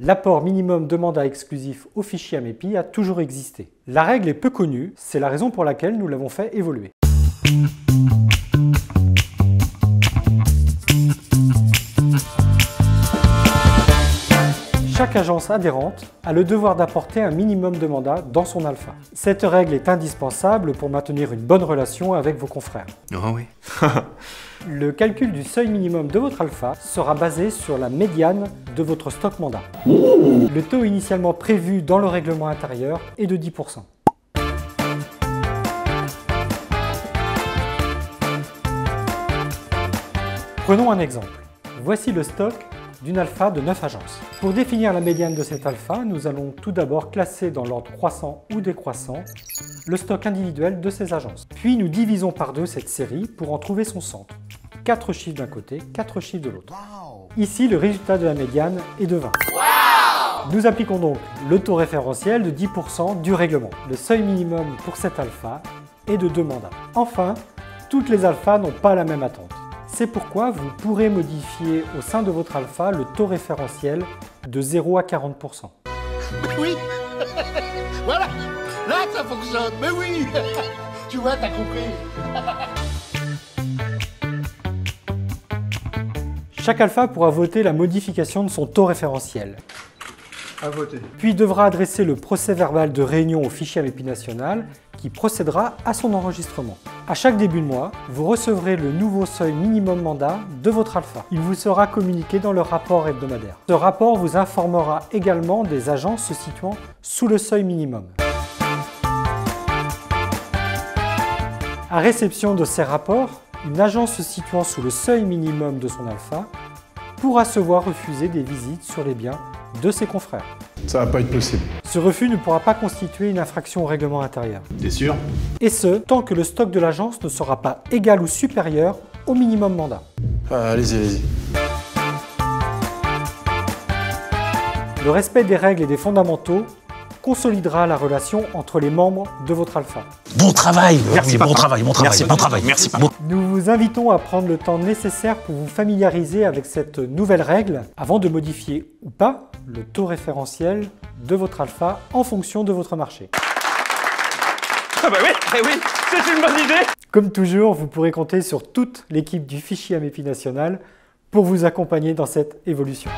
L'apport minimum de mandats exclusifs au fichier AMEPI a toujours existé. La règle est peu connue, c'est la raison pour laquelle nous l'avons fait évoluer. Chaque agence adhérente a le devoir d'apporter un minimum de mandats dans son alpha. Cette règle est indispensable pour maintenir une bonne relation avec vos confrères. Oh oui. Le calcul du seuil minimum de votre alpha sera basé sur la médiane de votre stock mandat. Le taux initialement prévu dans le règlement intérieur est de 10%. Prenons un exemple. Voici le stock d'une alpha de 9 agences. Pour définir la médiane de cette alpha, nous allons tout d'abord classer dans l'ordre croissant ou décroissant le stock individuel de ces agences. Puis nous divisons par 2 cette série pour en trouver son centre. 4 chiffres d'un côté, 4 chiffres de l'autre. Ici, le résultat de la médiane est de 20. Nous appliquons donc le taux référentiel de 10% du règlement. Le seuil minimum pour cette alpha est de 2 mandats. Enfin, toutes les alphas n'ont pas la même attente. C'est pourquoi vous pourrez modifier au sein de votre alpha le taux référentiel de 0 à 40%. Oui. Voilà. Là, ça fonctionne. Mais oui. Tu vois, t'as compris. Chaque alpha pourra voter la modification de son taux référentiel. À voter. Puis devra adresser le procès-verbal de réunion au fichier AMEPI national qui procédera à son enregistrement. À chaque début de mois, vous recevrez le nouveau seuil minimum mandat de votre alpha. Il vous sera communiqué dans le rapport hebdomadaire. Ce rapport vous informera également des agences se situant sous le seuil minimum. À réception de ces rapports, une agence se situant sous le seuil minimum de son alpha pourra se voir refuser des visites sur les biens de ses confrères. Ça va pas être possible. Ce refus ne pourra pas constituer une infraction au règlement intérieur. T'es sûr? Et ce, tant que le stock de l'agence ne sera pas égal ou supérieur au minimum mandat. Allez-y, allez-y. Le respect des règles et des fondamentaux consolidera la relation entre les membres de votre alpha. Bon travail. Merci, oui, papa. bon travail, bon travail, Merci, bon travail. Merci, Bon- Nous vous invitons à prendre le temps nécessaire pour vous familiariser avec cette nouvelle règle avant de modifier ou pas le taux référentiel de votre alpha en fonction de votre marché. Ah bah oui, c'est une bonne idée. Comme toujours, vous pourrez compter sur toute l'équipe du fichier AMEPI national pour vous accompagner dans cette évolution.